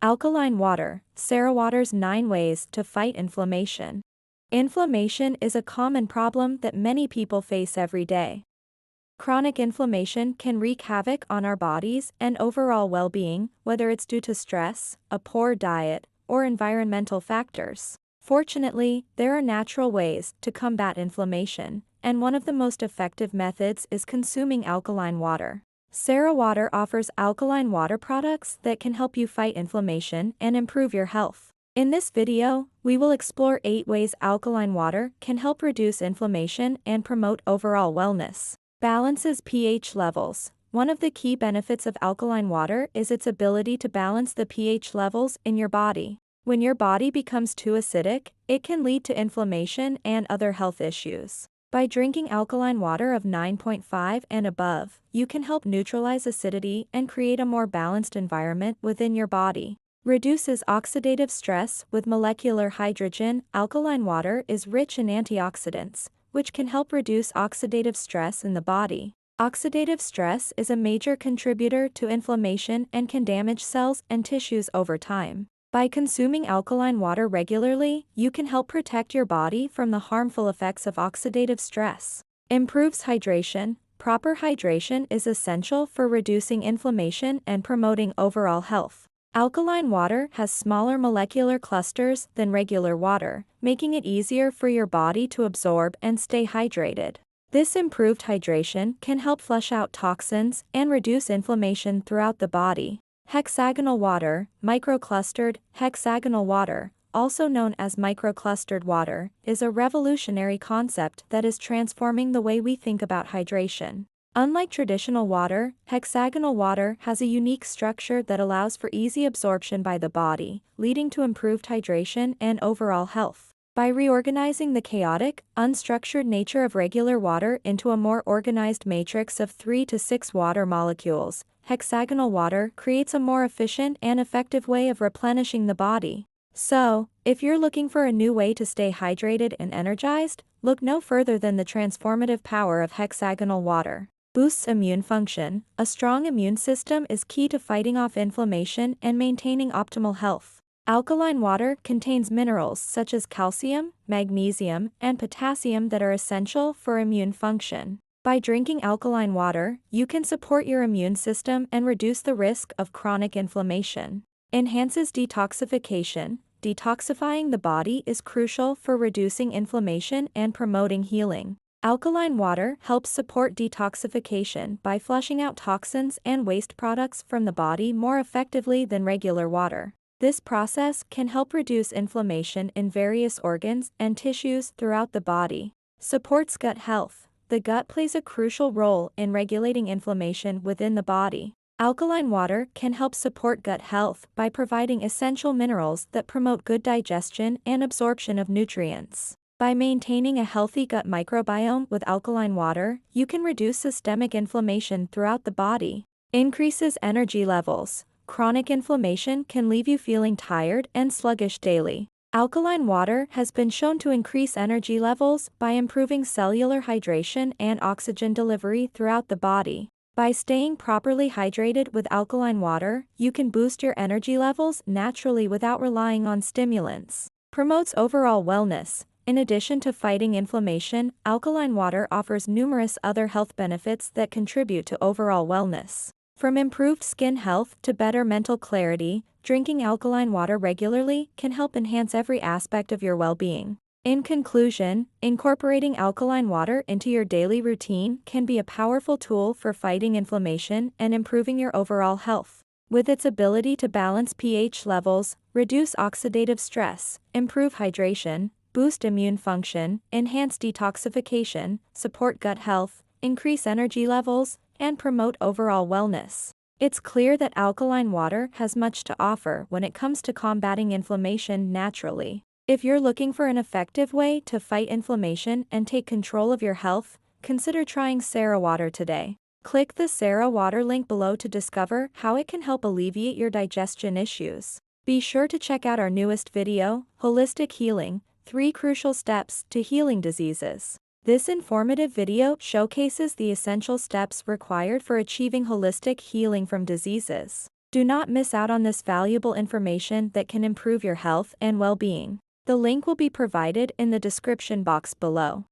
Alkaline water, CerraWater's 9 ways to fight inflammation. Inflammation is a common problem that many people face every day. Chronic inflammation can wreak havoc on our bodies and overall well-being, whether it's due to stress, a poor diet, or environmental factors. Fortunately, there are natural ways to combat inflammation, and one of the most effective methods is consuming alkaline water. CerraWater offers alkaline water products that can help you fight inflammation and improve your health. In this video, we will explore 8 ways alkaline water can help reduce inflammation and promote overall wellness. Balances pH levels. One of the key benefits of alkaline water is its ability to balance the pH levels in your body. When your body becomes too acidic, it can lead to inflammation and other health issues. By drinking alkaline water of 9.5 and above, you can help neutralize acidity and create a more balanced environment within your body. Reduces oxidative stress with molecular hydrogen. Alkaline water is rich in antioxidants, which can help reduce oxidative stress in the body. Oxidative stress is a major contributor to inflammation and can damage cells and tissues over time. By consuming alkaline water regularly, you can help protect your body from the harmful effects of oxidative stress. Improves hydration. Proper hydration is essential for reducing inflammation and promoting overall health. Alkaline water has smaller molecular clusters than regular water, making it easier for your body to absorb and stay hydrated. This improved hydration can help flush out toxins and reduce inflammation throughout the body. Hexagonal water, microclustered. Hexagonal water, also known as microclustered water, is a revolutionary concept that is transforming the way we think about hydration. Unlike traditional water, hexagonal water has a unique structure that allows for easy absorption by the body, leading to improved hydration and overall health. By reorganizing the chaotic, unstructured nature of regular water into a more organized matrix of 3 to 6 water molecules, hexagonal water creates a more efficient and effective way of replenishing the body. So, if you're looking for a new way to stay hydrated and energized, look no further than the transformative power of hexagonal water. Boosts immune function. A strong immune system is key to fighting off inflammation and maintaining optimal health. Alkaline water contains minerals such as calcium, magnesium, and potassium that are essential for immune function. By drinking alkaline water, you can support your immune system and reduce the risk of chronic inflammation. Enhances detoxification. Detoxifying the body is crucial for reducing inflammation and promoting healing. Alkaline water helps support detoxification by flushing out toxins and waste products from the body more effectively than regular water. This process can help reduce inflammation in various organs and tissues throughout the body. Supports gut health. The gut plays a crucial role in regulating inflammation within the body. Alkaline water can help support gut health by providing essential minerals that promote good digestion and absorption of nutrients. By maintaining a healthy gut microbiome with alkaline water, you can reduce systemic inflammation throughout the body. Increases energy levels. Chronic inflammation can leave you feeling tired and sluggish daily. Alkaline water has been shown to increase energy levels by improving cellular hydration and oxygen delivery throughout the body. By staying properly hydrated with alkaline water, you can boost your energy levels naturally without relying on stimulants. Promotes overall wellness. In addition to fighting inflammation, alkaline water offers numerous other health benefits that contribute to overall wellness. From improved skin health to better mental clarity, drinking alkaline water regularly can help enhance every aspect of your well-being. In conclusion, incorporating alkaline water into your daily routine can be a powerful tool for fighting inflammation and improving your overall health. With its ability to balance pH levels, reduce oxidative stress, improve hydration, boost immune function, enhance detoxification, support gut health, increase energy levels, and promote overall wellness, it's clear that alkaline water has much to offer when it comes to combating inflammation naturally. If you're looking for an effective way to fight inflammation and take control of your health, consider trying CerraWater today. Click the CerraWater link below to discover how it can help alleviate your digestion issues. Be sure to check out our newest video, Holistic Healing: 3 Crucial Steps to Healing Diseases. This informative video showcases the essential steps required for achieving holistic healing from diseases. Do not miss out on this valuable information that can improve your health and well-being. The link will be provided in the description box below.